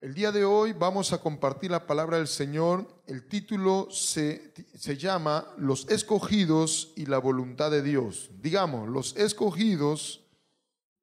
El día de hoy vamos a compartir la palabra del Señor. El título se llama Los escogidos y la voluntad de Dios. Digamos, los escogidos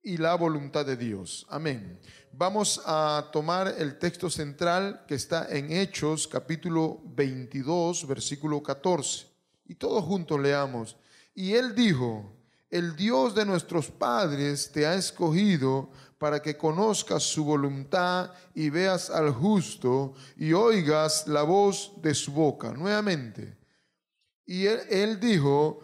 y la voluntad de Dios. Amén. Vamos a tomar el texto central que está en Hechos, capítulo 22, versículo 14. Y todos juntos leamos. Y él dijo: el Dios de nuestros padres te ha escogido para que conozcas su voluntad y veas al justo y oigas la voz de su boca. Nuevamente. Y él dijo: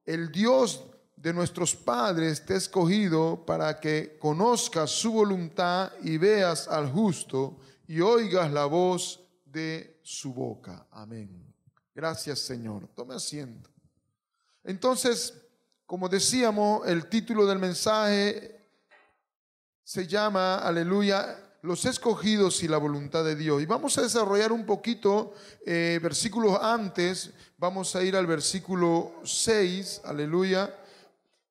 el Dios de nuestros padres te ha escogido para que conozcas su voluntad y veas al justo y oigas la voz de su boca. Amén. Gracias, Señor. Tome asiento. Entonces, como decíamos, el título del mensaje se llama, aleluya, los escogidos y la voluntad de Dios. Y vamos a desarrollar un poquito versículos antes. Vamos a ir al versículo 6, aleluya.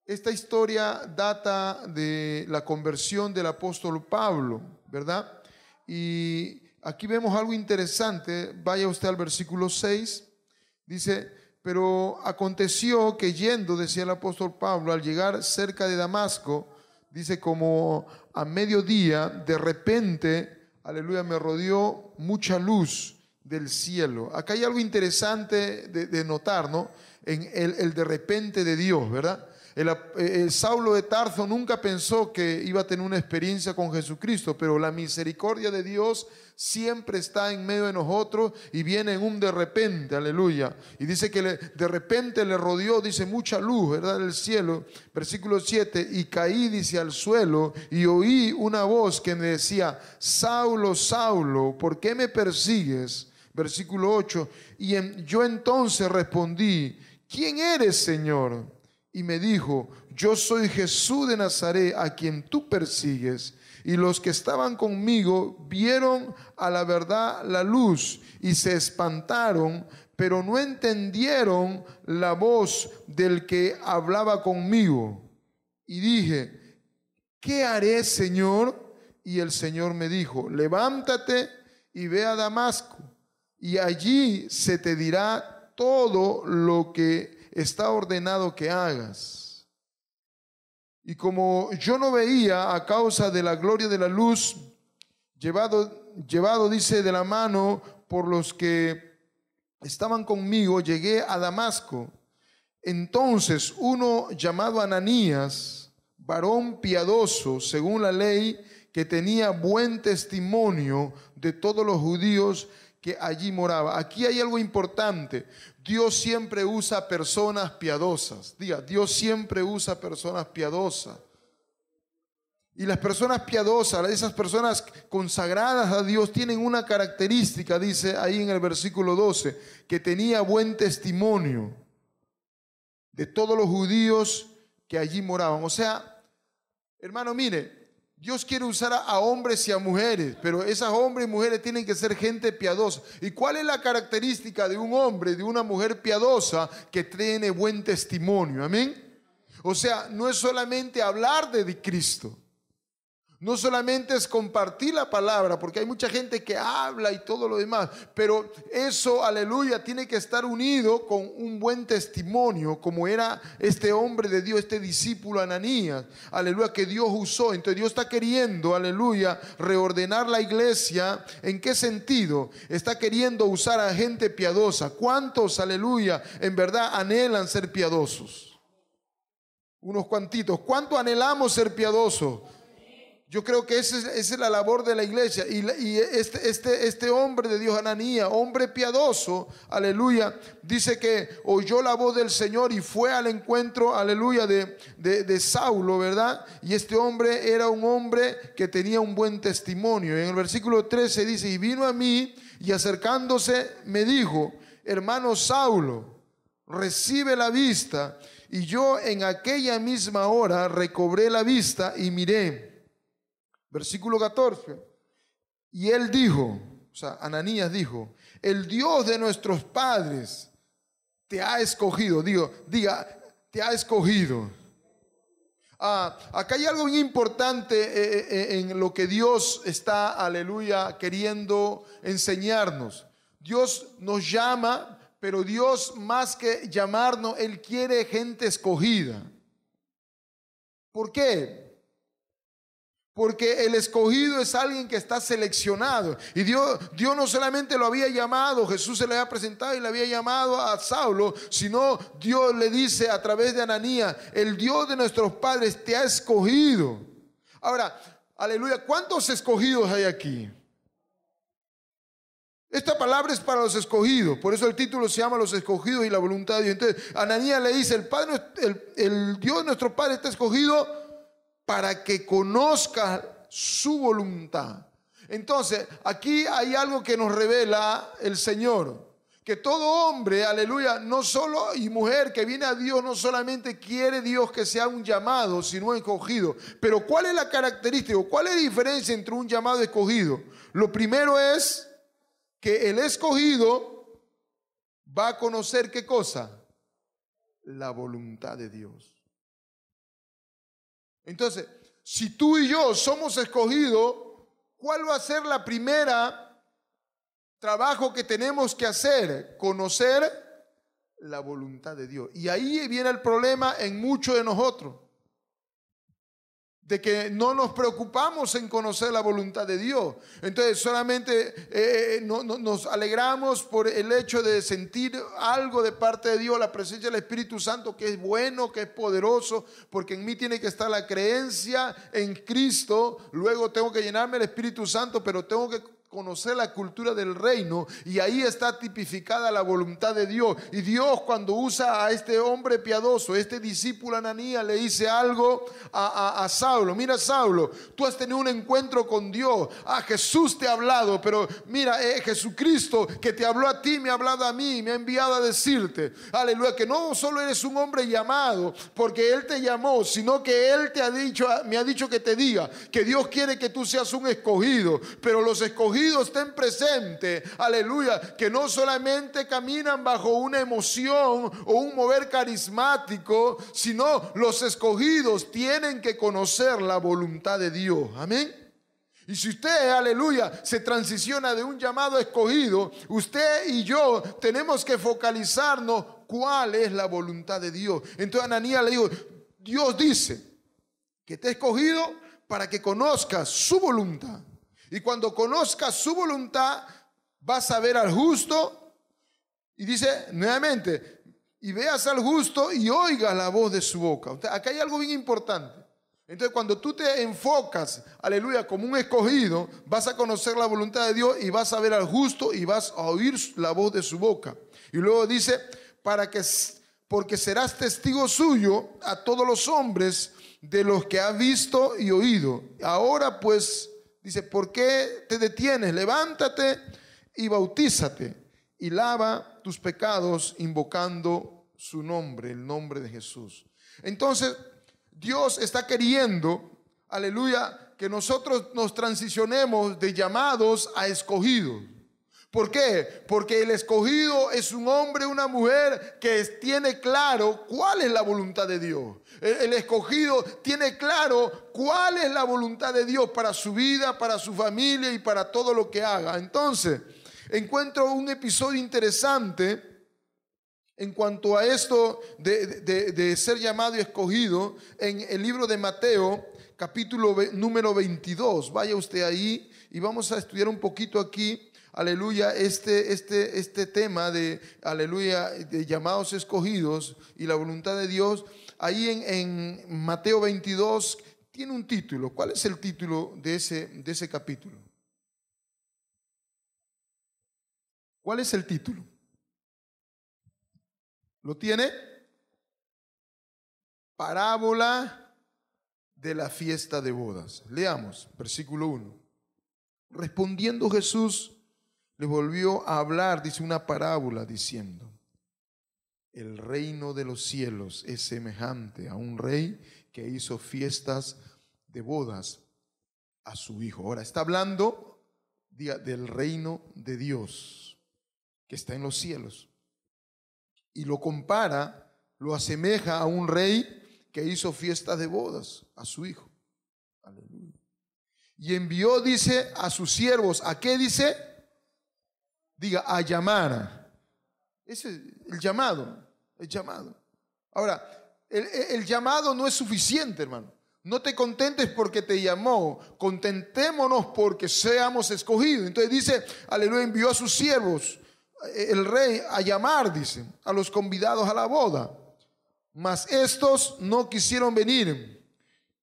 Esta historia data de la conversión del apóstol Pablo, ¿verdad? Y aquí vemos algo interesante. Vaya usted al versículo 6. Dice: pero aconteció que yendo, decía el apóstol Pablo, al llegar cerca de Damasco, dice, como a mediodía, de repente, aleluya, me rodeó mucha luz del cielo. Acá hay algo interesante de notar, ¿no? En el de repente de Dios, ¿verdad? El Saulo de Tarso nunca pensó que iba a tener una experiencia con Jesucristo, pero la misericordia de Dios siempre está en medio de nosotros y viene en un de repente, aleluya. Y dice que de repente le rodeó, dice, mucha luz, ¿verdad?, del cielo. Versículo 7, y caí, dice, al suelo y oí una voz que me decía: Saulo, Saulo, ¿por qué me persigues? Versículo 8, y yo entonces respondí: ¿quién eres, Señor? Y me dijo: yo soy Jesús de Nazaret, a quien tú persigues. Y los que estaban conmigo vieron a la verdad la luz y se espantaron, pero no entendieron la voz del que hablaba conmigo. Y dije: ¿qué haré, Señor? Y el Señor me dijo: levántate y ve a Damasco, y allí se te dirá todo lo que está ordenado que hagas. Y como yo no veía a causa de la gloria de la luz, llevado, dice, de la mano por los que estaban conmigo, llegué a Damasco. Entonces uno llamado Ananías, varón piadoso según la ley, que tenía buen testimonio de todos los judíos que allí moraba. Aquí hay algo importante. Dios siempre usa personas piadosas. Diga, Dios siempre usa personas piadosas. Y las personas piadosas, esas personas consagradas a Dios, tienen una característica, dice ahí en el versículo 12, que tenía buen testimonio de todos los judíos que allí moraban. O sea, hermano, mire, Dios quiere usar a hombres y a mujeres, pero esas hombres y mujeres tienen que ser gente piadosa. ¿Y cuál es la característica de un hombre, de una mujer piadosa? Que tiene buen testimonio, amén. O sea, no es solamente hablar de Cristo, no solamente es compartir la palabra, porque hay mucha gente que habla y todo lo demás, pero eso, aleluya, tiene que estar unido con un buen testimonio, como era este hombre de Dios, este discípulo Ananías, aleluya, que Dios usó. Entonces Dios está queriendo, aleluya, reordenar la iglesia. ¿En qué sentido? Está queriendo usar a gente piadosa. ¿Cuántos, aleluya, en verdad anhelan ser piadosos? Unos cuantitos. ¿Cuánto anhelamos ser piadosos? Yo creo que esa es la labor de la iglesia. Y este hombre de Dios, Ananías, hombre piadoso, aleluya, dice que oyó la voz del Señor y fue al encuentro, aleluya, de Saulo, ¿verdad? Y este hombre era un hombre que tenía un buen testimonio. En el versículo 13 dice: y vino a mí y acercándose me dijo: hermano Saulo, recibe la vista. Y yo en aquella misma hora recobré la vista y miré. Versículo 14. Y él dijo, o sea, Ananías dijo: el Dios de nuestros padres te ha escogido. Diga, te ha escogido. Acá hay algo bien importante en lo que Dios está, aleluya, queriendo enseñarnos. Dios nos llama, pero Dios más que llamarnos, Él quiere gente escogida. ¿Por qué? Porque el escogido es alguien que está seleccionado. Y Dios no solamente lo había llamado, Jesús se le había presentado y le había llamado a Saulo, sino Dios le dice a través de Ananías: el Dios de nuestros padres te ha escogido. Ahora, aleluya, ¿cuántos escogidos hay aquí? Esta palabra es para los escogidos, por eso el título se llama Los escogidos y la voluntad de Dios. Entonces, Ananías le dice: el Dios de nuestro Padre está escogido para que conozca su voluntad. Entonces, aquí hay algo que nos revela el Señor, que todo hombre, aleluya, no solo y mujer que viene a Dios, no solamente quiere Dios que sea un llamado, sino escogido. Pero ¿cuál es la característica? ¿Cuál es la diferencia entre un llamado y escogido? Lo primero es que el escogido va a conocer ¿qué cosa? La voluntad de Dios. Entonces, si tú y yo somos escogidos, ¿cuál va a ser la primera trabajo que tenemos que hacer? Conocer la voluntad de Dios. Y ahí viene el problema en muchos de nosotros, de que no nos preocupamos en conocer la voluntad de Dios. Entonces solamente nos alegramos por el hecho de sentir algo de parte de Dios, la presencia del Espíritu Santo, que es bueno, que es poderoso, porque en mí tiene que estar la creencia en Cristo. Luego tengo que llenarme del Espíritu Santo, pero tengo que conocer la cultura del reino, y ahí está tipificada la voluntad de Dios. Y Dios, cuando usa a este hombre piadoso, este discípulo Ananías, le dice algo a Saulo: mira, Saulo, tú has tenido un encuentro con Dios, Jesús te ha hablado, pero mira, Jesucristo que te habló a ti me ha hablado a mí, me ha enviado a decirte, aleluya, que no solo eres un hombre llamado porque Él te llamó, sino que Él me ha dicho que te diga que Dios quiere que tú seas un escogido. Pero los escogidos estén presentes, aleluya, que no solamente caminan bajo una emoción o un mover carismático, sino los escogidos tienen que conocer la voluntad de Dios. Amén. Y si usted, aleluya, se transiciona de un llamado escogido, usted y yo tenemos que focalizarnos cuál es la voluntad de Dios. Entonces Ananías le dijo: Dios dice que te ha escogido para que conozcas su voluntad. Y cuando conozcas su voluntad, vas a ver al justo. Y dice nuevamente: y veas al justo y oigas la voz de su boca. Acá hay algo bien importante. Entonces, cuando tú te enfocas, aleluya, como un escogido, vas a conocer la voluntad de Dios y vas a ver al justo y vas a oír la voz de su boca. Y luego dice: porque serás testigo suyo a todos los hombres de los que has visto y oído. Ahora pues, dice, ¿por qué te detienes? Levántate y bautízate y lava tus pecados invocando su nombre, el nombre de Jesús. Entonces, Dios está queriendo, aleluya, que nosotros nos transicionemos de llamados a escogidos. ¿Por qué? Porque el escogido es un hombre, una mujer que tiene claro cuál es la voluntad de Dios. El escogido tiene claro cuál es la voluntad de Dios para su vida, para su familia y para todo lo que haga. Entonces, encuentro un episodio interesante en cuanto a esto de ser llamado y escogido en el libro de Mateo, capítulo número 22. Vaya usted ahí y vamos a estudiar un poquito aquí, aleluya, este tema de, aleluya, de llamados escogidos y la voluntad de Dios. Ahí en Mateo 22 tiene un título. ¿Cuál es el título de ese capítulo? ¿Cuál es el título? ¿Lo tiene? Parábola de la fiesta de bodas. Leamos, versículo 1. Respondiendo Jesús, le volvió a hablar, dice, una parábola diciendo: el reino de los cielos es semejante a un rey que hizo fiestas de bodas a su hijo. Ahora está hablando del reino de Dios que está en los cielos. Y lo compara, lo asemeja a un rey que hizo fiestas de bodas a su hijo. Aleluya. Y envió, dice, a sus siervos. ¿A qué dice? Diga, a llamar. Ese es el llamado. El llamado. Ahora, el llamado no es suficiente, hermano. No te contentes porque te llamó, contentémonos porque seamos escogidos. Entonces dice, aleluya, envió a sus siervos, el rey, a llamar, dice, a los convidados a la boda. Mas estos no quisieron venir.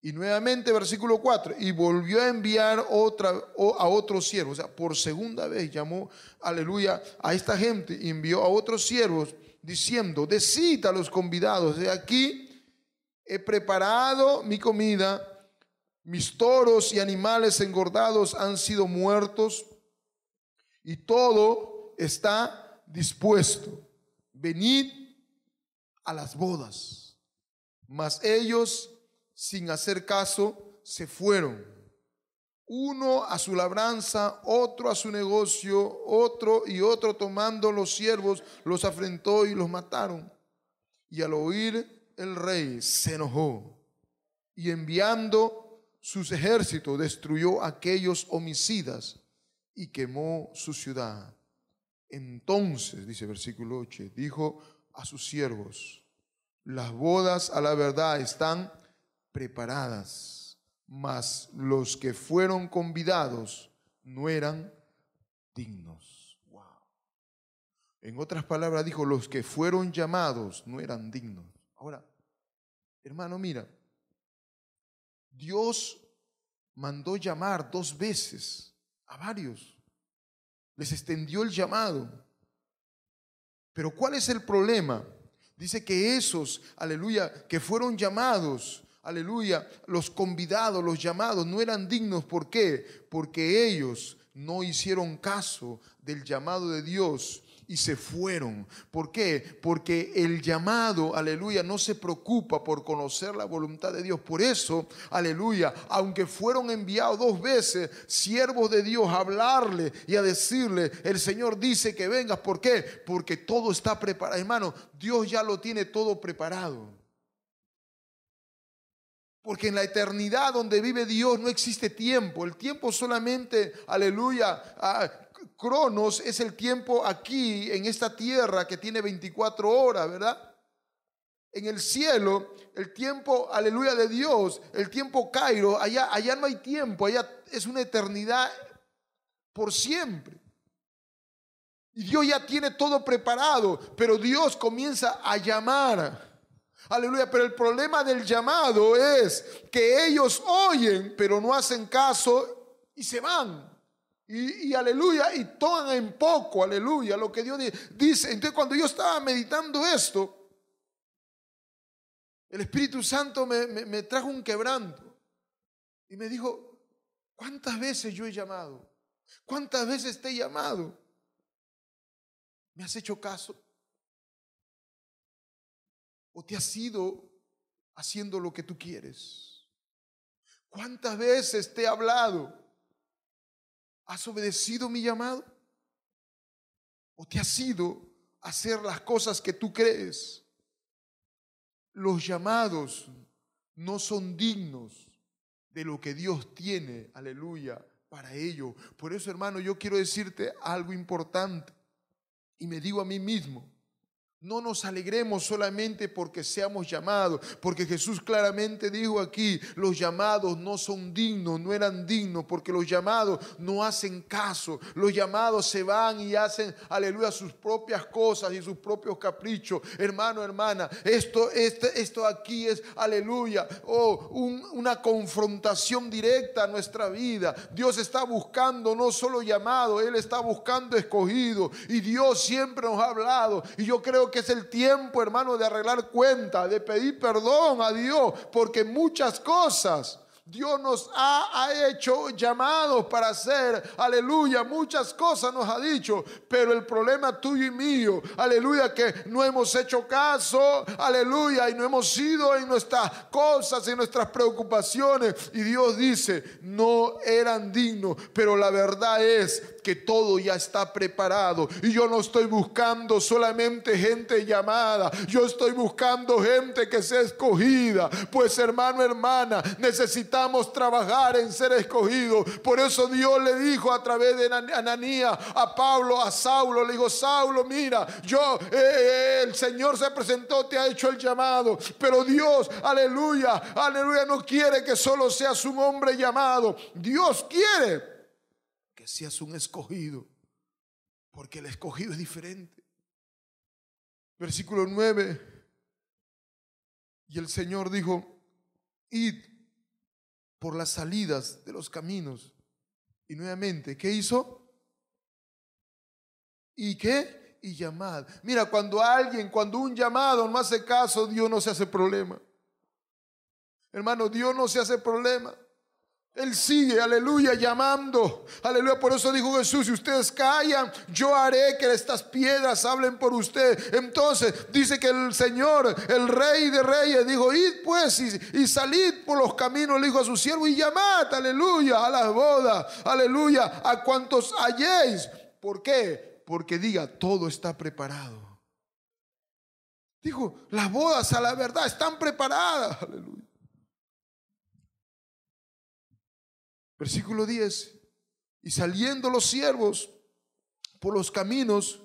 Y nuevamente, versículo 4, y volvió a enviar a otros siervos. O sea, por segunda vez llamó, aleluya, a esta gente y envió a otros siervos diciendo, decid a los convidados, de aquí he preparado mi comida, mis toros y animales engordados han sido muertos y todo está dispuesto. Venid a las bodas. Mas ellos, sin hacer caso, se fueron. Uno a su labranza, otro a su negocio, otro tomando los siervos, los afrentó y los mataron. Y al oír el rey se enojó y enviando sus ejércitos destruyó a aquellos homicidas y quemó su ciudad. Entonces, dice versículo 8, dijo a sus siervos, las bodas a la verdad están preparadas, mas los que fueron convidados no eran dignos. Wow. En otras palabras dijo, los que fueron llamados no eran dignos. Ahora, hermano, mira, Dios mandó llamar 2 veces a varios. Les extendió el llamado. Pero ¿cuál es el problema? Dice que esos, aleluya, que fueron llamados, aleluya, los convidados, los llamados, no eran dignos. ¿Por qué? Porque ellos no hicieron caso del llamado de Dios y se fueron. ¿Por qué? Porque el llamado, aleluya, no se preocupa por conocer la voluntad de Dios. Por eso, aleluya, aunque fueron enviados 2 veces siervos de Dios a hablarle y a decirle, el Señor dice que vengas. ¿Por qué? Porque todo está preparado. Hermano, Dios ya lo tiene todo preparado. Porque en la eternidad donde vive Dios no existe tiempo. El tiempo solamente, aleluya, Cronos es el tiempo aquí en esta tierra que tiene 24 horas, ¿verdad? En el cielo, el tiempo, aleluya, de Dios, el tiempo Cairo, allá no hay tiempo, allá es una eternidad por siempre. Y Dios ya tiene todo preparado, pero Dios comienza a llamar. Aleluya, pero el problema del llamado es que ellos oyen, pero no hacen caso y se van. Y aleluya, y toman en poco, aleluya, lo que Dios dice. Entonces cuando yo estaba meditando esto, el Espíritu Santo me trajo un quebranto y me dijo, ¿cuántas veces yo he llamado? ¿Cuántas veces te he llamado? ¿Me has hecho caso? ¿O te has ido haciendo lo que tú quieres? ¿Cuántas veces te he hablado? ¿Has obedecido mi llamado? ¿O te has ido a hacer las cosas que tú crees? Los llamados no son dignos de lo que Dios tiene, aleluya, para ellos. Por eso, hermano, yo quiero decirte algo importante y me digo a mí mismo, no nos alegremos solamente porque seamos llamados, porque Jesús claramente dijo aquí, los llamados no son dignos, no eran dignos, porque los llamados no hacen caso, los llamados se van y hacen, aleluya, sus propias cosas y sus propios caprichos. Hermano, hermana, esto aquí es, aleluya, una confrontación directa a nuestra vida. Dios está buscando no solo llamado, Él está buscando escogido, y Dios siempre nos ha hablado, y yo creo que es el tiempo, hermano, de arreglar cuentas, de pedir perdón a Dios, porque muchas cosas Dios nos ha hecho llamados para hacer, aleluya, muchas cosas nos ha dicho, pero el problema tuyo y mío, aleluya, que no hemos hecho caso, aleluya, y no hemos ido en nuestras cosas, en nuestras preocupaciones, y Dios dice, no eran dignos, pero la verdad es que todo ya está preparado, y yo no estoy buscando solamente gente llamada, yo estoy buscando gente que sea escogida, pues hermano, hermana, necesitamos trabajar en ser escogidos. Por eso Dios le dijo a través de Ananías a Pablo, a Saulo, le dijo, Saulo, mira, el Señor se presentó, te ha hecho el llamado, pero Dios, aleluya, aleluya, no quiere que solo seas un hombre llamado. Dios quiere que seas un escogido, porque el escogido es diferente. Versículo 9, y el Señor dijo, id por las salidas de los caminos. Y nuevamente, ¿qué hizo? ¿Y qué? Y llamad. Mira, cuando un llamado no hace caso, Dios no se hace problema. Hermano, Dios no se hace problema. Él sigue, aleluya, llamando, aleluya. Por eso dijo Jesús, si ustedes callan, yo haré que estas piedras hablen por ustedes. Entonces dice que el Señor, el Rey de Reyes, dijo, id pues y salid por los caminos, le dijo a su siervo, y llamad, aleluya, a las bodas, aleluya, a cuantos halléis. ¿Por qué? Porque diga, todo está preparado. Dijo, las bodas a la verdad están preparadas, aleluya. Versículo 10, y saliendo los siervos por los caminos,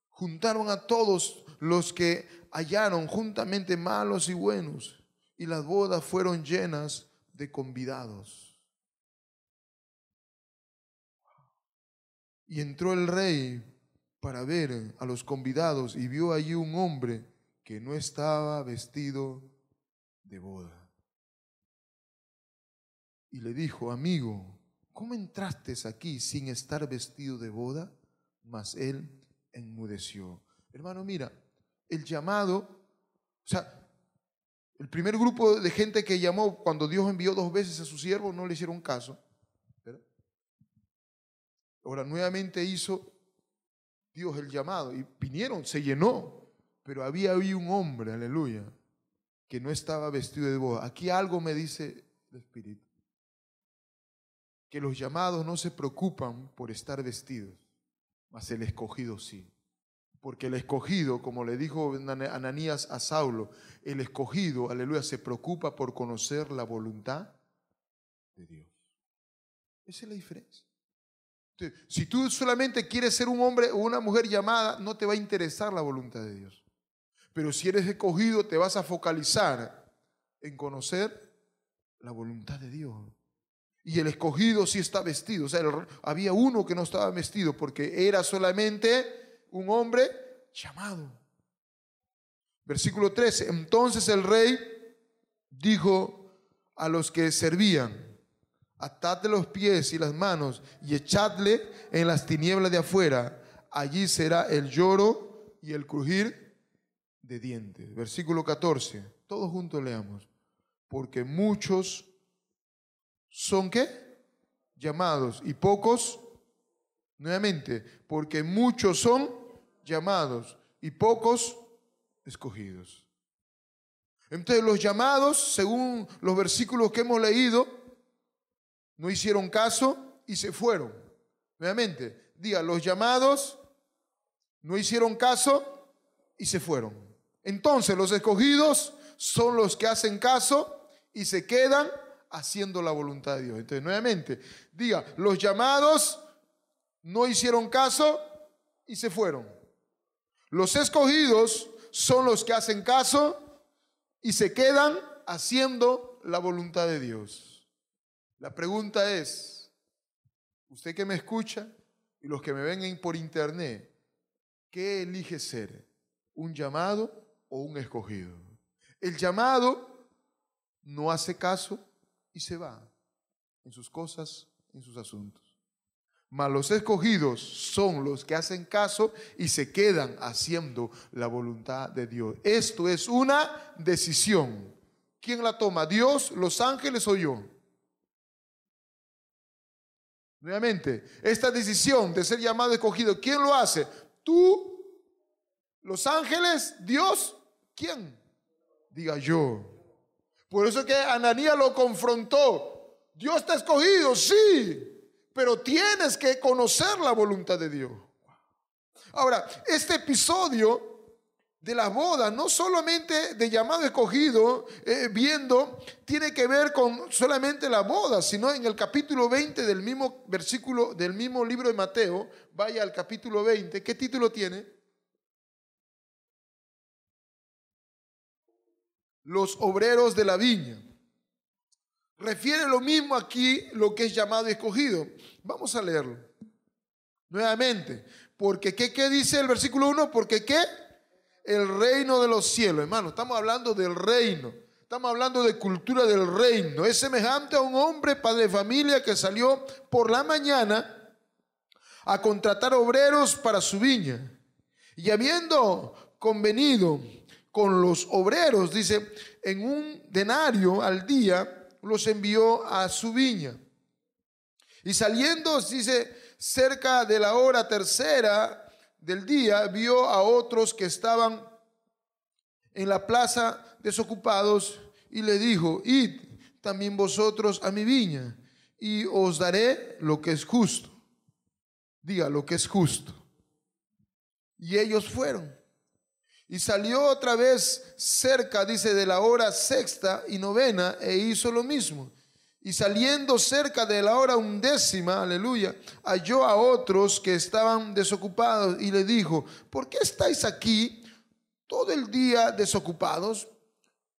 juntaron a todos los que hallaron juntamente malos y buenos, y las bodas fueron llenas de convidados. Y entró el rey para ver a los convidados, y vio allí un hombre que no estaba vestido de boda. Y le dijo, amigo, ¿cómo entraste aquí sin estar vestido de boda? Mas él enmudeció. Hermano, mira, el llamado, o sea, el primer grupo de gente que llamó cuando Dios envió 2 veces a su siervo, no le hicieron caso, ¿verdad? Ahora nuevamente hizo Dios el llamado y vinieron, se llenó, pero había ahí un hombre, aleluya, que no estaba vestido de boda. Aquí algo me dice el Espíritu, que los llamados no se preocupan por estar vestidos, mas el escogido sí. Porque el escogido, como le dijo Ananías a Saulo, el escogido, aleluya, se preocupa por conocer la voluntad de Dios. Esa es la diferencia. Entonces, si tú solamente quieres ser un hombre o una mujer llamada, no te va a interesar la voluntad de Dios. Pero si eres escogido, te vas a focalizar en conocer la voluntad de Dios. Y el escogido sí está vestido. O sea, había uno que no estaba vestido porque era solamente un hombre llamado. Versículo 13. Entonces el rey dijo a los que servían, atadle los pies y las manos y echadle en las tinieblas de afuera. Allí será el lloro y el crujir de dientes. Versículo 14. Todos juntos leamos. Porque muchos son ¿qué? Llamados y pocos, nuevamente, porque muchos son llamados y pocos escogidos. Entonces los llamados, según los versículos que hemos leído, no hicieron caso y se fueron. Nuevamente, diga, los llamados no hicieron caso y se fueron. Entonces los escogidos son los que hacen caso y se quedan haciendo la voluntad de Dios. Entonces, nuevamente, diga, los llamados no hicieron caso y se fueron. Los escogidos son los que hacen caso y se quedan haciendo la voluntad de Dios. La pregunta es, usted que me escucha y los que me ven por internet, ¿qué elige ser? ¿Un llamado o un escogido? El llamado no hace caso y se va en sus cosas, en sus asuntos. Mas los escogidos son los que hacen caso y se quedan haciendo la voluntad de Dios. Esto es una decisión. ¿Quién la toma? ¿Dios, los ángeles o yo? Nuevamente, esta decisión de ser llamado escogido, ¿quién lo hace? ¿Tú? ¿Los ángeles? ¿Dios? ¿Quién? Diga yo. Por eso que Ananías lo confrontó. Dios te ha escogido, sí, pero tienes que conocer la voluntad de Dios. Ahora, este episodio de las bodas, no solamente de llamado escogido, tiene que ver con solamente las bodas, sino en el capítulo 20 del mismo versículo, del mismo libro de Mateo. Vaya al capítulo 20, ¿qué título tiene? Los obreros de la viña. Refiere lo mismo aquí, lo que es llamado escogido. Vamos a leerlo nuevamente. Porque ¿qué dice el versículo 1? Porque ¿qué? El reino de los cielos, hermano, estamos hablando del reino, estamos hablando de cultura del reino. Es semejante a un hombre, padre de familia, que salió por la mañana a contratar obreros para su viña. Y habiendo convenido con los obreros, dice, en un denario al día, los envió a su viña. Y saliendo, dice, cerca de la hora tercera del día, vio a otros que estaban en la plaza desocupados y le dijo: id también vosotros a mi viña y os daré lo que es justo. Diga, lo que es justo. Y ellos fueron. Y salió otra vez cerca, dice, de la hora sexta y novena, e hizo lo mismo. Y saliendo cerca de la hora undécima, aleluya, halló a otros que estaban desocupados y le dijo: ¿por qué estáis aquí todo el día desocupados?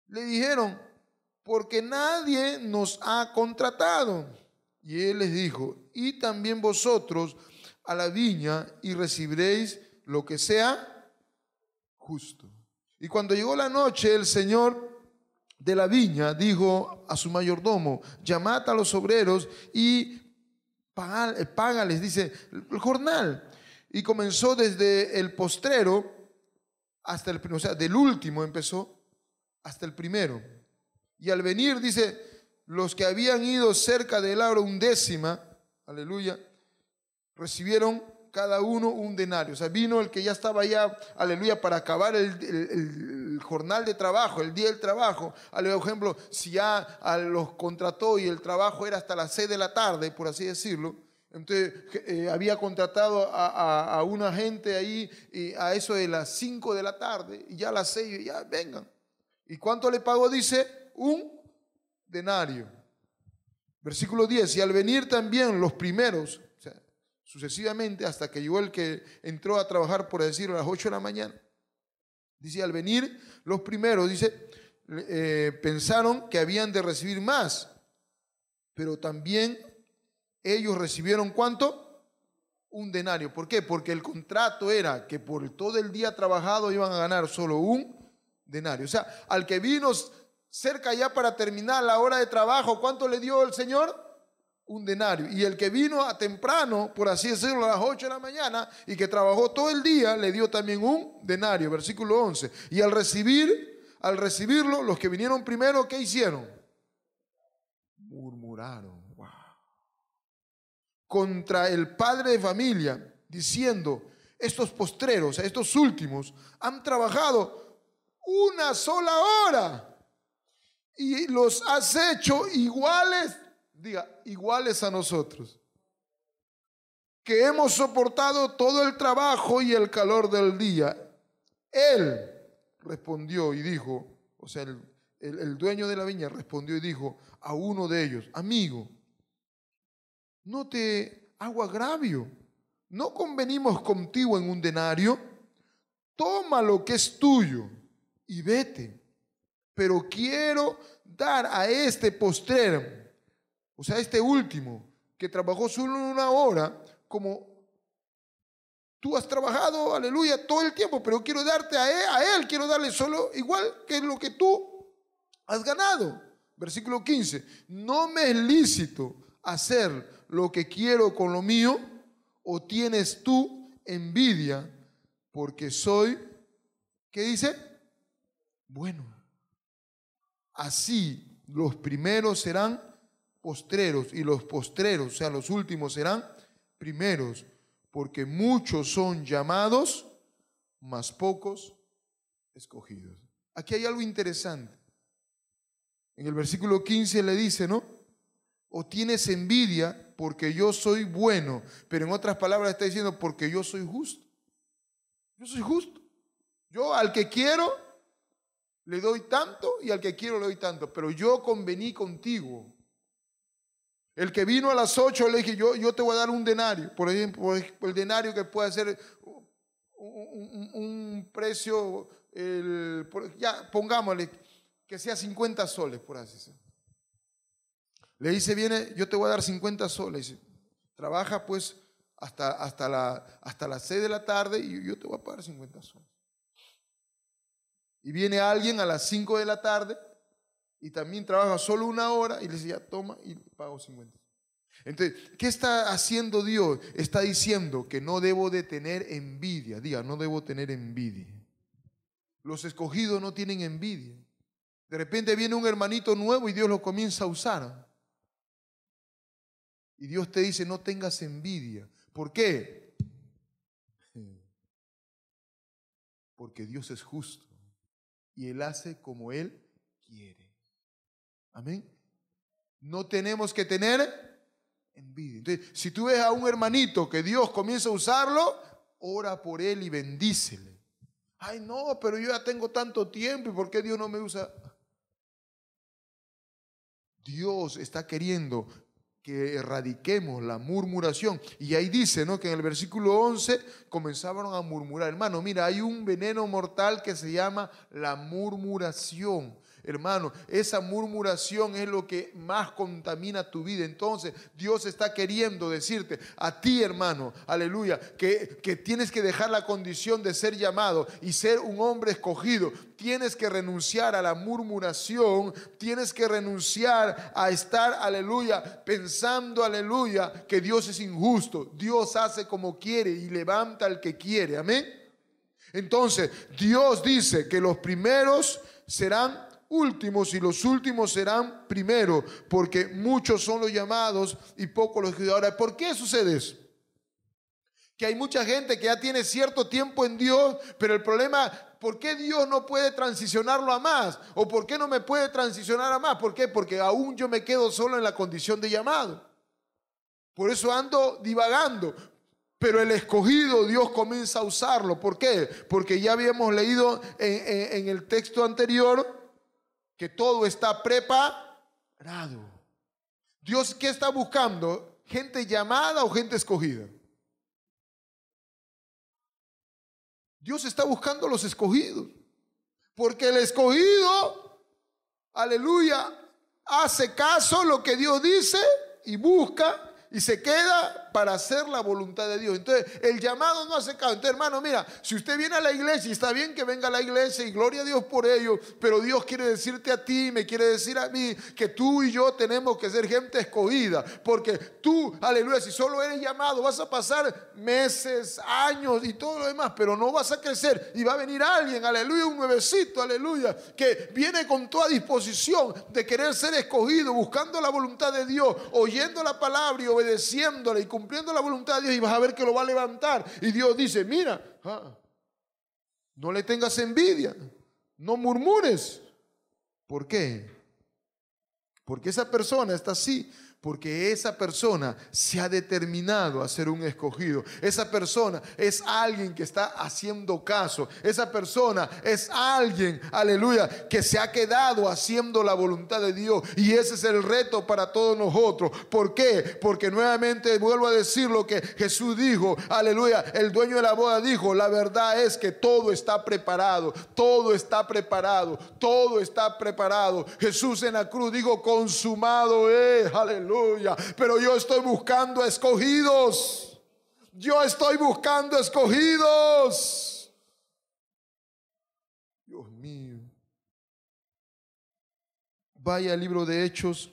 Le dijeron: porque nadie nos ha contratado. Y él les dijo: y también vosotros a la viña y recibiréis lo que sea justo. Y cuando llegó la noche, el señor de la viña dijo a su mayordomo: llamad a los obreros y págales, dice, el jornal. Y comenzó desde el postrero hasta el primero, o sea, del último empezó hasta el primero. Y al venir, dice, los que habían ido cerca de la hora undécima, aleluya, recibieron cada uno un denario. O sea, vino el que ya estaba ya, aleluya, para acabar el jornal de trabajo, el día del trabajo. Por ejemplo, si ya los contrató y el trabajo era hasta las 6 de la tarde, por así decirlo, entonces había contratado a una gente ahí a eso de las 5 de la tarde, y ya a las 6, ya vengan. ¿Y cuánto le pagó? Dice, un denario. Versículo 10, y al venir también los primeros, o sea, sucesivamente hasta que llegó el que entró a trabajar, por decirlo, a las 8 de la mañana. Dice, al venir los primeros, dice, pensaron que habían de recibir más, pero también ellos recibieron ¿cuánto? Un denario. ¿Por qué? Porque el contrato era que por todo el día trabajado iban a ganar solo un denario. O sea, al que vino cerca ya para terminar la hora de trabajo, ¿cuánto le dio el Señor? Un denario. Y el que vino a temprano, por así decirlo, a las 8 de la mañana y que trabajó todo el día, le dio también un denario. Versículo 11. Y al recibirlo, los que vinieron primero, ¿qué hicieron? Murmuraron. Wow. Contra el padre de familia, diciendo: estos postreros, estos últimos, han trabajado una sola hora y los has hecho iguales. Diga, iguales a nosotros, que hemos soportado todo el trabajo y el calor del día. Él respondió y dijo, o sea, el dueño de la viña respondió y dijo a uno de ellos: amigo, no te hago agravio, ¿no convenimos contigo en un denario? Toma lo que es tuyo y vete. Pero quiero dar a este postrero, o sea, este último, que trabajó solo una hora, como tú has trabajado, aleluya, todo el tiempo, pero quiero darte a él, quiero darle solo igual que lo que tú has ganado. Versículo 15, ¿no me es lícito hacer lo que quiero con lo mío? ¿O tienes tú envidia porque soy, qué dice? Bueno, así los primeros serán postreros, y los postreros, o sea, los últimos serán primeros, porque muchos son llamados, mas pocos escogidos. Aquí hay algo interesante. En el versículo 15 le dice, ¿no? O tienes envidia porque yo soy bueno, pero en otras palabras está diciendo porque yo soy justo. Yo soy justo. Yo al que quiero le doy tanto y al que quiero le doy tanto, pero yo convení contigo. El que vino a las 8 le dije, yo te voy a dar un denario, por ejemplo, el denario que puede ser un precio, ya pongámosle que sea 50 soles, por así decirlo. Le dice, viene, yo te voy a dar 50 soles. Dice, trabaja pues hasta las 6 de la tarde y yo te voy a pagar 50 soles. Y viene alguien a las 5 de la tarde y también trabaja solo una hora y le dice, ya toma y pago 50. Entonces, ¿qué está haciendo Dios? Está diciendo que no debo de tener envidia. Diga, no debo tener envidia. Los escogidos no tienen envidia. De repente viene un hermanito nuevo y Dios lo comienza a usar. Y Dios te dice, no tengas envidia. ¿Por qué? Porque Dios es justo y Él hace como Él quiere. Amén. No tenemos que tener envidia. Entonces, si tú ves a un hermanito que Dios comienza a usarlo, ora por él y bendícele. Ay, no, pero yo ya tengo tanto tiempo, ¿y por qué Dios no me usa? Dios está queriendo que erradiquemos la murmuración. Y ahí dice, ¿no?, que en el versículo 11 comenzaron a murmurar. Hermano, mira, hay un veneno mortal que se llama la murmuración. Hermano, esa murmuración es lo que más contamina tu vida. Entonces, Dios está queriendo decirte a ti, hermano, aleluya, que tienes que dejar la condición de ser llamado y ser un hombre escogido. Tienes que renunciar a la murmuración, tienes que renunciar a estar, aleluya, pensando, aleluya, que Dios es injusto. Dios hace como quiere y levanta al que quiere. Amén. Entonces, Dios dice que los primeros serán últimos y los últimos serán primeros, porque muchos son los llamados y pocos los escogidos. Ahora, ¿por qué sucede eso? Que hay mucha gente que ya tiene cierto tiempo en Dios, pero el problema, ¿por qué Dios no puede transicionarlo a más? ¿O por qué no me puede transicionar a más? ¿Por qué? Porque aún yo me quedo solo en la condición de llamado. Por eso ando divagando. Pero el escogido, Dios comienza a usarlo. ¿Por qué? Porque ya habíamos leído en el texto anterior que todo está preparado. Dios, ¿qué está buscando? ¿Gente llamada o gente escogida? Dios está buscando a los escogidos. Porque el escogido, aleluya, hace caso a lo que Dios dice y busca y se queda para hacer la voluntad de Dios. Entonces, el llamado no hace caso. Entonces, hermano, mira, si usted viene a la iglesia, y está bien que venga a la iglesia, y gloria a Dios por ello, pero Dios quiere decirte a ti, me quiere decir a mí, que tú y yo tenemos que ser gente escogida, porque tú, aleluya, si solo eres llamado, vas a pasar meses, años y todo lo demás, pero no vas a crecer, y va a venir alguien, aleluya, un nuevecito, aleluya, que viene con toda disposición de querer ser escogido, buscando la voluntad de Dios, oyendo la palabra y obedeciéndola y cumpliendo la voluntad de Dios, y vas a ver que lo va a levantar. Y Dios dice, mira, no le tengas envidia, no murmures. ¿Por qué? Porque esa persona está así, porque esa persona se ha determinado a ser un escogido. Esa persona es alguien que está haciendo caso. Esa persona es alguien, aleluya, que se ha quedado haciendo la voluntad de Dios. Y ese es el reto para todos nosotros. ¿Por qué? Porque nuevamente vuelvo a decir lo que Jesús dijo. Aleluya, el dueño de la boda dijo, la verdad es que todo está preparado. Todo está preparado. Todo está preparado. Jesús en la cruz dijo, consumado es, aleluya. Pero yo estoy buscando escogidos. Yo estoy buscando escogidos. Dios mío. Vaya al libro de Hechos,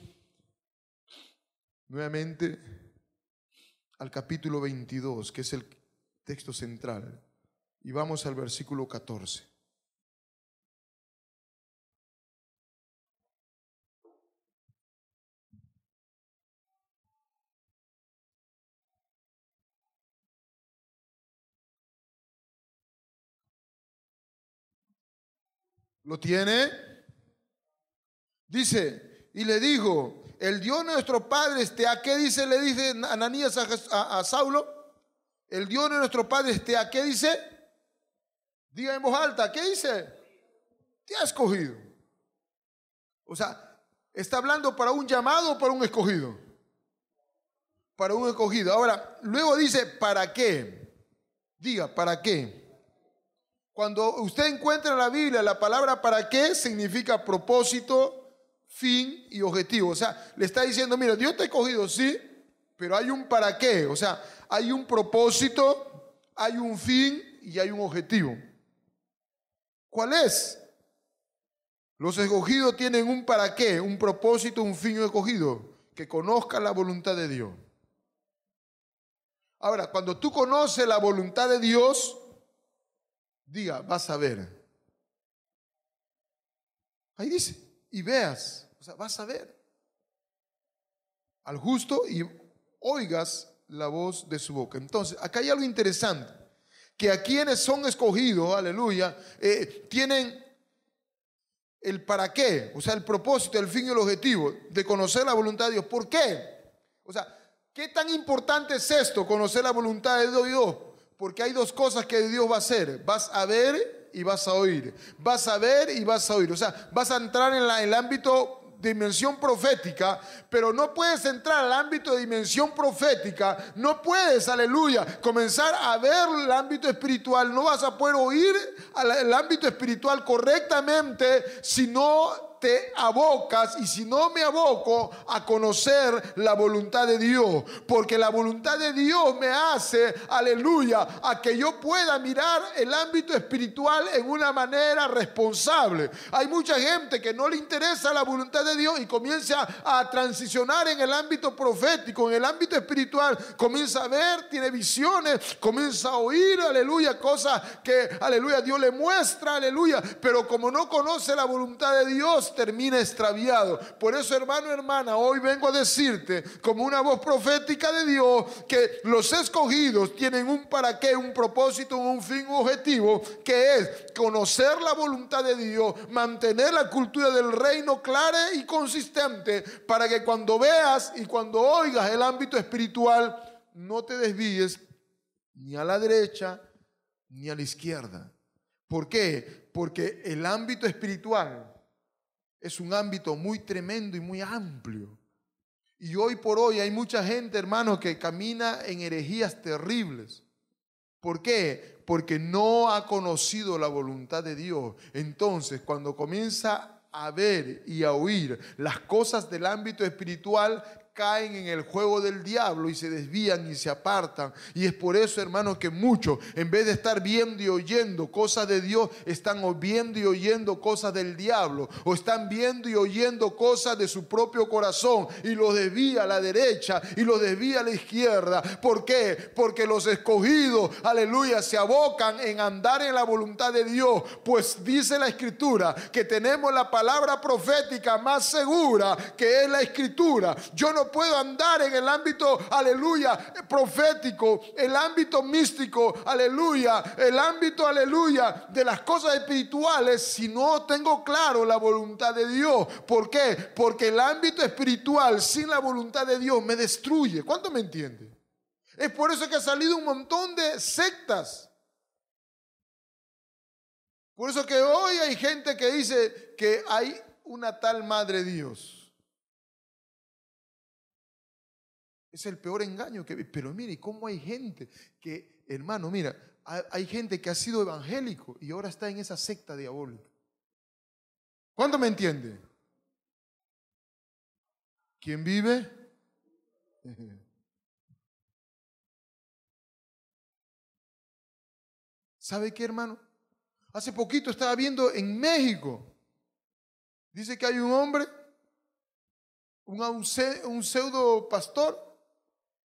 nuevamente, al capítulo 22, que es el texto central. Y vamos al versículo 14. ¿Lo tiene? Dice, y le dijo, el Dios de nuestro padre ¿a qué dice? Le dice Ananías a Saulo, el Dios de nuestro padre ¿a qué dice? Diga en voz alta, ¿qué dice? Te ha escogido. O sea, ¿está hablando para un llamado o para un escogido? Para un escogido. Ahora, luego dice, ¿para qué? Diga, ¿para qué? Cuando usted encuentra en la Biblia la palabra para qué, significa propósito, fin y objetivo. O sea, le está diciendo, mira, Dios te ha escogido, sí, pero hay un para qué. O sea, hay un propósito, hay un fin y hay un objetivo. ¿Cuál es? Los escogidos tienen un para qué, un propósito, un fin escogido, que conozcan la voluntad de Dios. Ahora, cuando tú conoces la voluntad de Dios, diga, vas a ver. Ahí dice, y veas, o sea, vas a ver al justo y oigas la voz de su boca. Entonces, acá hay algo interesante, que a quienes son escogidos, aleluya, tienen el para qué, o sea, el propósito, el fin y el objetivo de conocer la voluntad de Dios. ¿Por qué? O sea, ¿qué tan importante es esto, conocer la voluntad de Dios? Porque hay dos cosas que Dios va a hacer. Vas a ver y vas a oír. Vas a ver y vas a oír. O sea, vas a entrar en el ámbito dimensión profética, pero no puedes entrar al ámbito de dimensión profética, no puedes, aleluya, comenzar a ver el ámbito espiritual, no vas a poder oír el ámbito espiritual correctamente si no te abocas y si no me aboco a conocer la voluntad de Dios, porque la voluntad de Dios me hace, aleluya, a que yo pueda mirar el ámbito espiritual en una manera responsable. Hay mucha gente que no le interesa la voluntad de Dios y comienza a transicionar en el ámbito profético, en el ámbito espiritual, comienza a ver, tiene visiones, comienza a oír, aleluya, cosas que, aleluya, Dios le muestra, aleluya, pero como no conoce la voluntad de Dios, termina extraviado. Por eso, hermano, hermana, hoy vengo a decirte como una voz profética de Dios que los escogidos tienen un para qué, un propósito, un fin, un objetivo, que es conocer la voluntad de Dios, mantener la cultura del reino clara y consistente, para que cuando veas y cuando oigas el ámbito espiritual no te desvíes ni a la derecha ni a la izquierda. ¿Por qué? Porque el ámbito espiritual es un ámbito muy tremendo y muy amplio. Y hoy por hoy hay mucha gente, hermano, que camina en herejías terribles. ¿Por qué? Porque no ha conocido la voluntad de Dios. Entonces, cuando comienza a ver y a oír las cosas del ámbito espiritual, caen en el juego del diablo y se desvían y se apartan. Y es por eso, hermanos, que muchos, en vez de estar viendo y oyendo cosas de Dios, están viendo y oyendo cosas del diablo, o están viendo y oyendo cosas de su propio corazón, y los desvía a la derecha y los desvía a la izquierda. ¿Por qué? Porque los escogidos, aleluya, se abocan en andar en la voluntad de Dios, pues dice la Escritura que tenemos la palabra profética más segura, que es la Escritura. Yo no puedo andar en el ámbito, aleluya, profético, el ámbito místico, aleluya, el ámbito, aleluya, de las cosas espirituales si no tengo claro la voluntad de Dios. ¿Por qué? Porque el ámbito espiritual sin la voluntad de Dios me destruye. ¿Cuánto me entiende? Es por eso que ha salido un montón de sectas. Por eso que hoy hay gente que dice que hay una tal Madre Dios. Es el peor engaño que... Pero mire, ¿cómo hay gente que, hermano, mira, hay gente que ha sido evangélico y ahora está en esa secta diabólica? ¿Cuánto me entiende? ¿Quién vive? ¿Sabe qué, hermano? Hace poquito estaba viendo en México. Dice que hay un hombre, un pseudo pastor,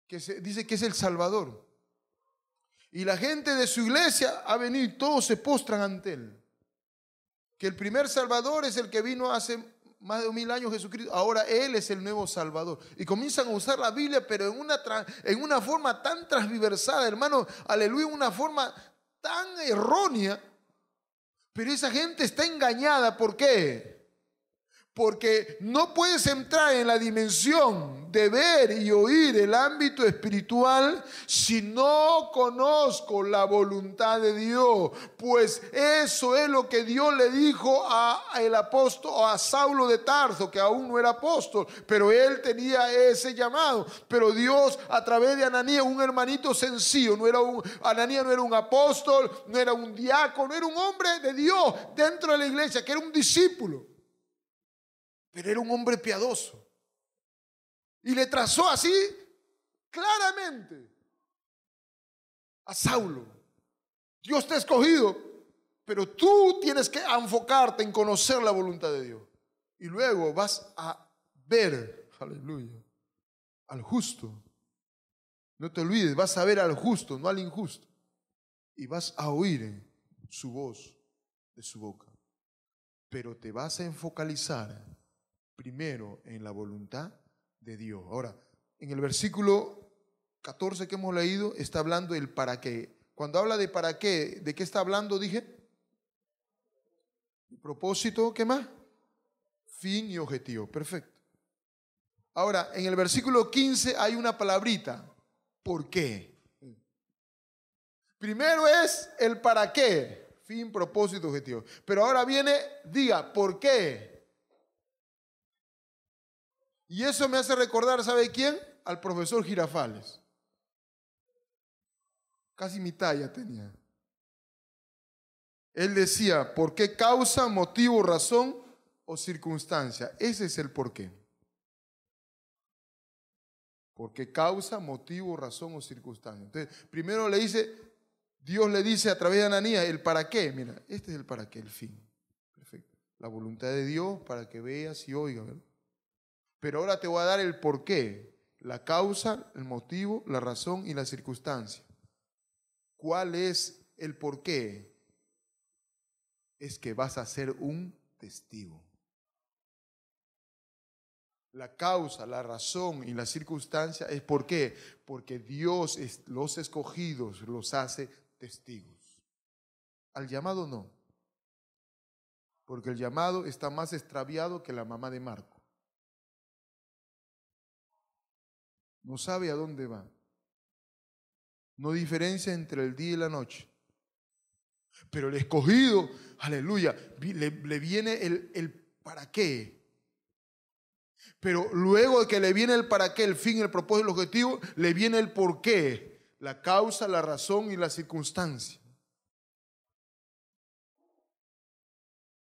que dice que es el Salvador. Y la gente de su iglesia ha venido y todos se postran ante él. Que el primer Salvador es el que vino hace más de 2000 años, Jesucristo. Ahora él es el nuevo Salvador. Y comienzan a usar la Biblia, pero en una forma tan transversada, hermano, aleluya, una forma tan errónea. Pero esa gente está engañada. ¿Por qué? Porque no puedes entrar en la dimensión de ver y oír el ámbito espiritual si no conozco la voluntad de Dios. Pues eso es lo que Dios le dijo al apóstol, a Saulo de Tarso, que aún no era apóstol, pero él tenía ese llamado. Pero Dios, a través de Ananías, un hermanito sencillo, Ananías no era un apóstol, no era un diácono, era un hombre de Dios dentro de la iglesia, que era un discípulo. Pero era un hombre piadoso. Y le trazó así claramente a Saulo: Dios te ha escogido, pero tú tienes que enfocarte en conocer la voluntad de Dios. Y luego vas a ver, aleluya, al justo. No te olvides, vas a ver al justo, no al injusto. Y vas a oír su voz de su boca. Pero te vas a enfocalizar primero en la voluntad de Dios. Ahora, en el versículo 14 que hemos leído está hablando del para qué. Cuando habla de para qué, ¿de qué está hablando? Dije, propósito, ¿qué más? Fin y objetivo. Perfecto. Ahora, en el versículo 15 hay una palabrita: ¿por qué? Primero es el para qué, fin, propósito, objetivo. Pero ahora viene, diga, ¿por qué? Y eso me hace recordar, ¿sabe quién? Al profesor Girafales. Casi mi talla tenía. Él decía: ¿por qué causa, motivo, razón o circunstancia? Ese es el por qué. ¿Por qué causa, motivo, razón o circunstancia? Entonces, primero Dios le dice a través de Ananías el para qué. Mira, este es el para qué, el fin. Perfecto. La voluntad de Dios para que veas y oigas, ¿verdad? Pero ahora te voy a dar el por qué, la causa, el motivo, la razón y la circunstancia. ¿Cuál es el por qué? Es que vas a ser un testigo. La causa, la razón y la circunstancia es ¿por qué? Porque Dios los escogidos los hace testigos. Al llamado no. Porque el llamado está más extraviado que la mamá de Marco. No sabe a dónde va. No diferencia entre el día y la noche. Pero el escogido, aleluya, le viene el para qué. Pero luego de que le viene el para qué, el fin, el propósito, el objetivo, le viene el por qué, la causa, la razón y la circunstancia.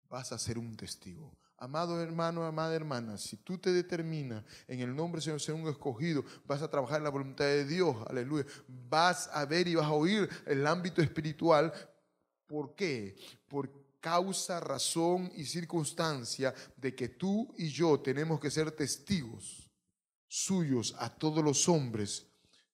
Vas a ser un testigo. Amado hermano, amada hermana, si tú te determinas en el nombre del Señor ser un escogido, vas a trabajar en la voluntad de Dios, aleluya. Vas a ver y vas a oír el ámbito espiritual. ¿Por qué? Por causa, razón y circunstancia de que tú y yo tenemos que ser testigos suyos a todos los hombres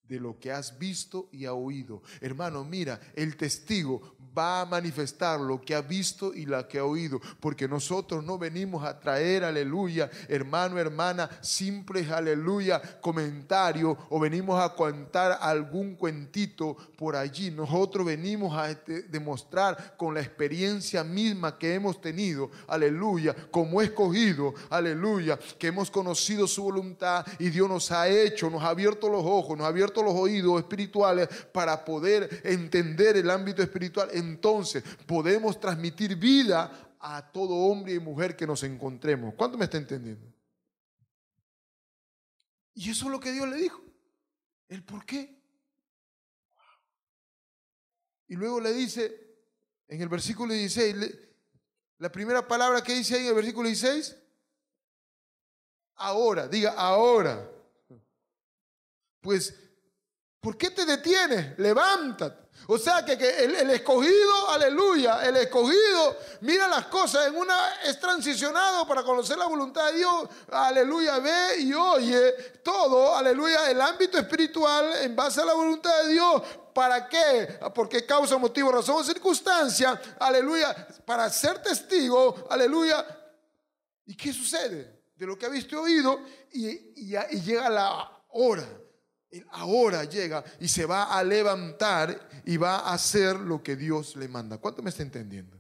de lo que has visto y ha oído. Hermano, mira, el testigo va a manifestar lo que ha visto y lo que ha oído, porque nosotros no venimos a traer, aleluya, hermano, hermana, simples, aleluya, comentario, o venimos a contar algún cuentito por allí. Nosotros venimos a demostrar con la experiencia misma que hemos tenido, aleluya, como escogido, aleluya, que hemos conocido su voluntad y Dios nos ha hecho, nos ha abierto los ojos, nos ha abierto los oídos espirituales para poder entender el ámbito espiritual. Entonces podemos transmitir vida a todo hombre y mujer que nos encontremos. ¿Cuánto me está entendiendo? Y eso es lo que Dios le dijo, el por qué. Y luego le dice en el versículo 16, la primera palabra que dice ahí en el versículo 16, ahora, diga ahora. Pues, ¿por qué te detienes? Levántate. O sea que el escogido, aleluya, el escogido mira las cosas es transicionado para conocer la voluntad de Dios, aleluya, ve y oye todo, aleluya, el ámbito espiritual en base a la voluntad de Dios. ¿Para qué? Porque causa, motivo, razón o circunstancia, aleluya, para ser testigo, aleluya. ¿Y qué sucede? De lo que ha visto y oído, y llega la hora. Ahora llega y se va a levantar y va a hacer lo que Dios le manda. ¿Cuánto me está entendiendo?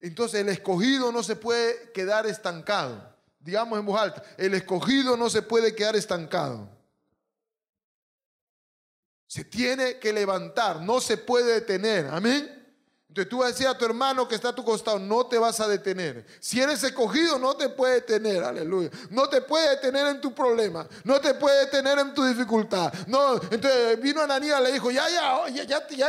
Entonces el escogido no se puede quedar estancado. Digamos en voz alta, el escogido no se puede quedar estancado. Se tiene que levantar, no se puede detener. Amén. Entonces tú vas a decir a tu hermano que está a tu costado, no te vas a detener. Si eres escogido, no te puede detener, aleluya. No te puede detener en tu problema, no te puede detener en tu dificultad. No, entonces vino Ananías, le dijo, ya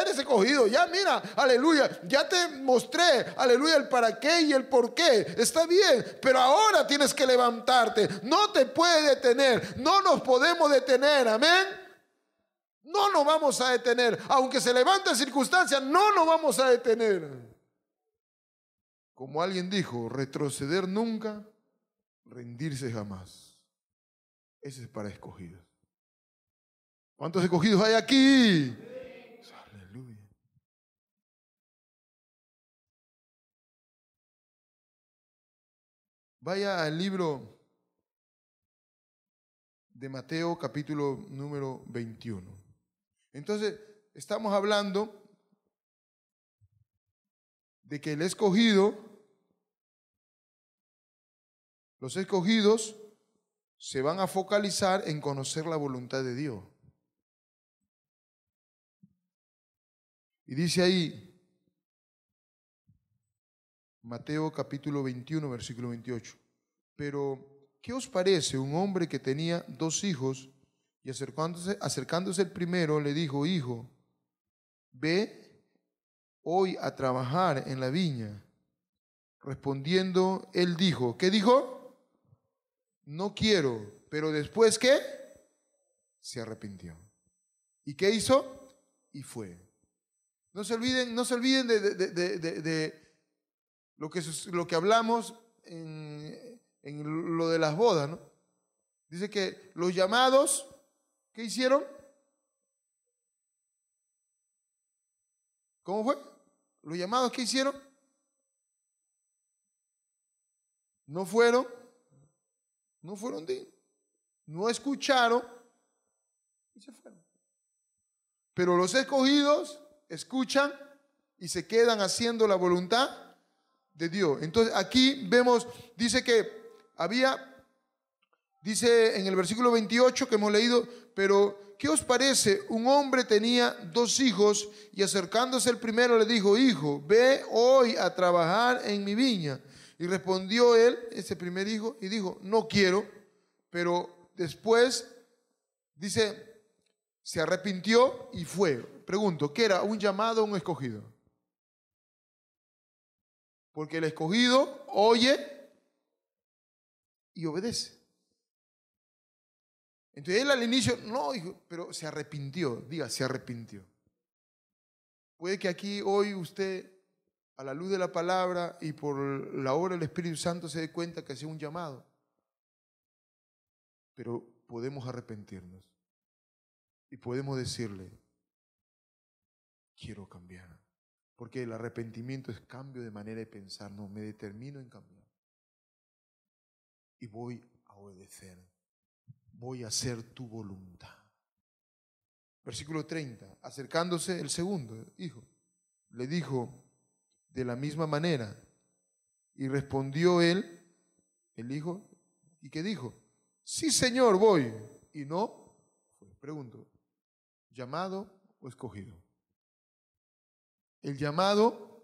eres escogido, ya mira, aleluya, ya te mostré, aleluya, el para qué y el por qué. Está bien, pero ahora tienes que levantarte, no te puede detener, no nos podemos detener, amén. No nos vamos a detener. Aunque se levanten circunstancias, no nos vamos a detener. Como alguien dijo, retroceder nunca, rendirse jamás. Ese es para escogidos. ¿Cuántos escogidos hay aquí? Aleluya. Vaya al libro de Mateo, capítulo número 21. Entonces, estamos hablando de que el escogido, los escogidos se van a focalizar en conocer la voluntad de Dios. Y dice ahí, Mateo capítulo 21, versículo 28. Pero, ¿qué os parece un hombre que tenía 2 hijos y acercándose el primero le dijo, hijo, ve hoy a trabajar en la viña? Respondiendo, él dijo, ¿qué dijo? No quiero. Pero después, ¿qué? Se arrepintió. ¿Y qué hizo? Y fue. No se olviden de lo que hablamos en lo de las bodas, ¿no? Dice que los llamados, ¿qué hicieron? ¿Cómo fue? Los llamados, ¿qué hicieron? No fueron dignos. No escucharon y se fueron. Pero los escogidos escuchan y se quedan haciendo la voluntad de Dios. Entonces aquí vemos, dice en el versículo 28 que hemos leído, pero ¿qué os parece? Un hombre tenía 2 hijos y acercándose el primero le dijo, hijo, ve hoy a trabajar en mi viña. Y respondió él, ese primer hijo, y dijo, no quiero. Pero después, dice, se arrepintió y fue. Pregunto, ¿qué era? ¿Un llamado o un escogido? Porque el escogido oye y obedece. Entonces él al inicio, no, dijo, pero se arrepintió. Diga, se arrepintió. Puede que aquí hoy usted, a la luz de la palabra y por la obra del Espíritu Santo, se dé cuenta que hacía un llamado. Pero podemos arrepentirnos y podemos decirle, quiero cambiar. Porque el arrepentimiento es cambio de manera de pensar. No, me determino en cambiar. Y voy a obedecer. Voy a hacer tu voluntad. Versículo 30. Acercándose el segundo hijo, le dijo de la misma manera. Y respondió él, el hijo, ¿y qué dijo? Sí, Señor, voy. Y no fue. Pregunto, ¿llamado o escogido? El llamado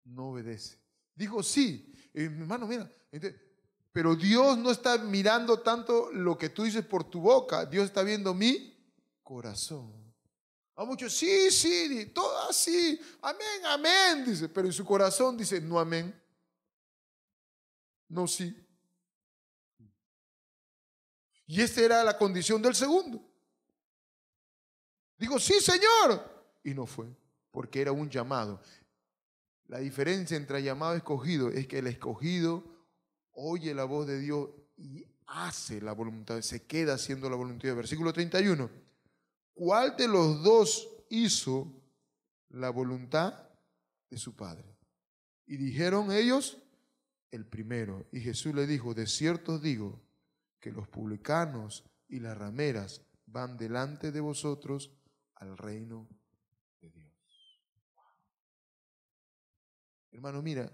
no obedece. Dijo sí. Mi hermano, mira, pero Dios no está mirando tanto lo que tú dices por tu boca. Dios está viendo mi corazón. A muchos, sí, todo así. Amén, amén, dice. Pero en su corazón dice, no amén. No sí. Y esta era la condición del segundo. Dijo, sí, Señor. Y no fue, porque era un llamado. La diferencia entre llamado y escogido es que el escogido oye la voz de Dios y hace la voluntad, se queda haciendo la voluntad. Versículo 31. ¿Cuál de los 2 hizo la voluntad de su padre? Y dijeron ellos, el primero. Y Jesús le dijo, de cierto os digo que los publicanos y las rameras van delante de vosotros al reino de Dios. Wow. Hermano, mira,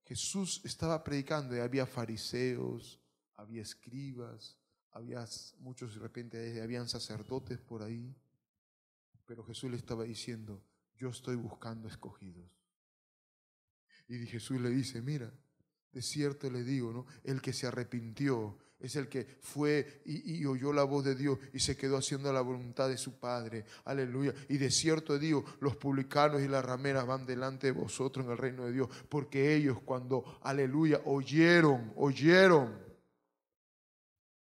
Jesús estaba predicando y había fariseos, había escribas, había muchos, de repente habían sacerdotes por ahí, pero Jesús le estaba diciendo, yo estoy buscando escogidos. Y Jesús le dice, mira, de cierto le digo, ¿no? El que se arrepintió es el que fue y oyó la voz de Dios y se quedó haciendo la voluntad de su Padre. Aleluya. Y de cierto digo, los publicanos y las rameras van delante de vosotros en el reino de Dios, porque ellos cuando, aleluya, oyeron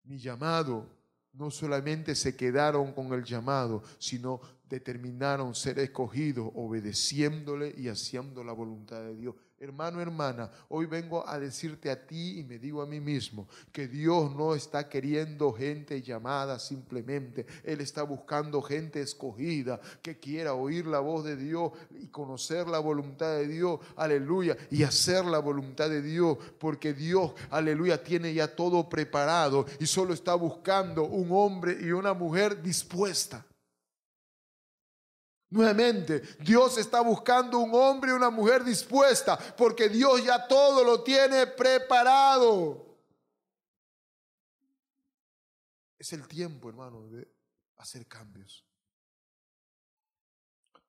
mi llamado, no solamente se quedaron con el llamado, sino determinaron ser escogidos, obedeciéndole y haciendo la voluntad de Dios. Hermano, hermana, hoy vengo a decirte a ti y me digo a mí mismo que Dios no está queriendo gente llamada simplemente. Él está buscando gente escogida que quiera oír la voz de Dios y conocer la voluntad de Dios, aleluya, y hacer la voluntad de Dios, porque Dios, aleluya, tiene ya todo preparado y solo está buscando un hombre y una mujer dispuesta. Nuevamente, Dios está buscando un hombre y una mujer dispuesta, porque Dios ya todo lo tiene preparado. Es el tiempo, hermano, de hacer cambios.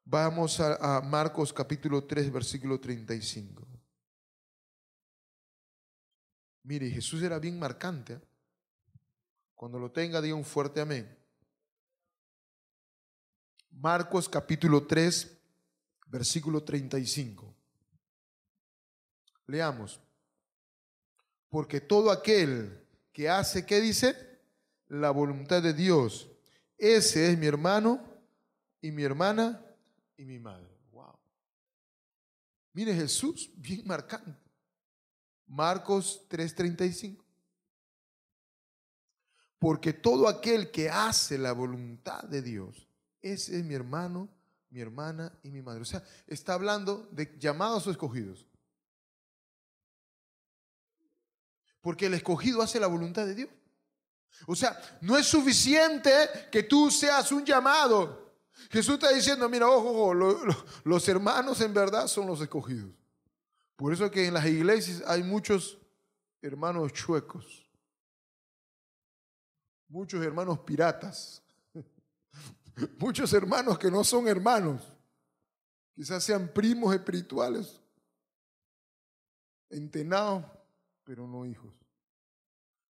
Vamos a Marcos capítulo 3, versículo 35. Mire, Jesús era bien marcante. Cuando lo tenga, diga un fuerte amén. Marcos capítulo 3, versículo 35. Leamos. Porque todo aquel que hace, ¿qué dice? La voluntad de Dios. Ese es mi hermano y mi hermana y mi madre. Wow. Mire, Jesús, bien marcante. Marcos 3:35. Porque todo aquel que hace la voluntad de Dios, ese es mi hermano, mi hermana y mi madre. O sea, está hablando de llamados o escogidos. Porque el escogido hace la voluntad de Dios. O sea, no es suficiente que tú seas un llamado. Jesús está diciendo, mira, ojo, los hermanos en verdad son los escogidos. Por eso que en las iglesias hay muchos hermanos chuecos, muchos hermanos piratas, muchos hermanos que no son hermanos, quizás sean primos espirituales, entenados, pero no hijos,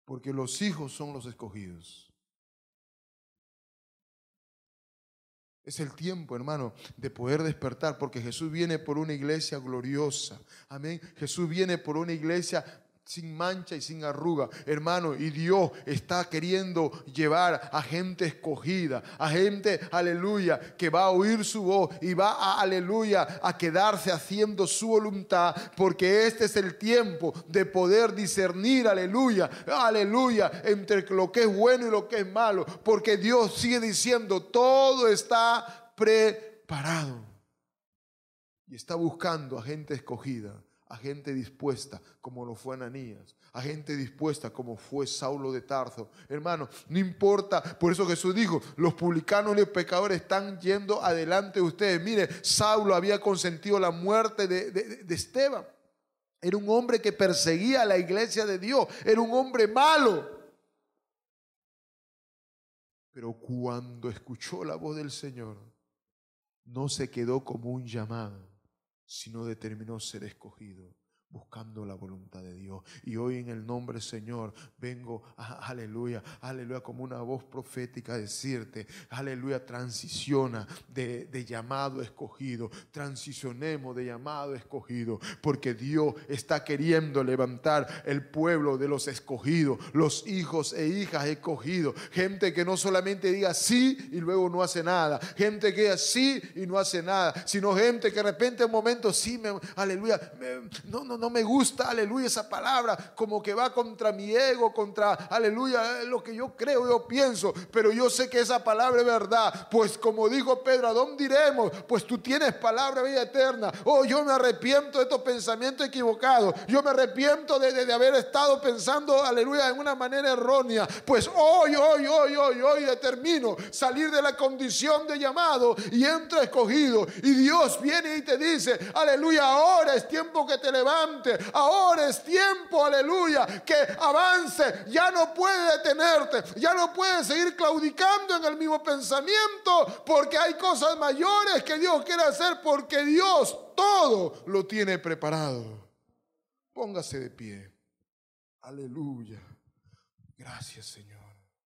porque los hijos son los escogidos. Es el tiempo, hermano, de poder despertar, porque Jesús viene por una iglesia gloriosa. Amén. Jesús viene por una iglesia sin mancha y sin arruga, hermano, y Dios está queriendo llevar a gente escogida, a gente, aleluya, que va a oír su voz y va a, aleluya, a quedarse haciendo su voluntad, porque este es el tiempo de poder discernir, aleluya, aleluya, entre lo que es bueno y lo que es malo, porque Dios sigue diciendo, todo está preparado y está buscando a gente escogida, a gente dispuesta como lo fue Ananías, a gente dispuesta como fue Saulo de Tarso. Hermano, no importa, por eso Jesús dijo, los publicanos y los pecadores están yendo adelante de ustedes. Mire, Saulo había consentido la muerte de Esteban. Era un hombre que perseguía a la iglesia de Dios, era un hombre malo. Pero cuando escuchó la voz del Señor, no se quedó como un llamado, sino determinó ser escogido, buscando la voluntad de Dios. Y hoy en el nombre del Señor vengo, aleluya, aleluya, como una voz profética a decirte, aleluya, transiciona de llamado escogido, transicionemos de llamado escogido, porque Dios está queriendo levantar el pueblo de los escogidos, los hijos e hijas escogidos, gente que no solamente diga sí y luego no hace nada, gente que diga sí y no hace nada, sino gente que de repente en un momento sí, aleluya, no me gusta, aleluya, esa palabra, como que va contra mi ego, contra, aleluya, lo que yo creo, yo pienso, pero yo sé que esa palabra es verdad, pues como dijo Pedro, ¿a dónde iremos? Pues tú tienes palabra de vida eterna. Oh, yo me arrepiento de estos pensamientos equivocados, yo me arrepiento de haber estado pensando, aleluya, en una manera errónea, pues hoy determino salir de la condición de llamado y entro escogido, y Dios viene y te dice, aleluya, ahora es tiempo que te levantes adelante. Ahora es tiempo, aleluya, que avance. Ya no puede detenerte, ya no puede seguir claudicando en el mismo pensamiento, porque hay cosas mayores que Dios quiere hacer, porque Dios todo lo tiene preparado. Póngase de pie. Aleluya. Gracias, Señor.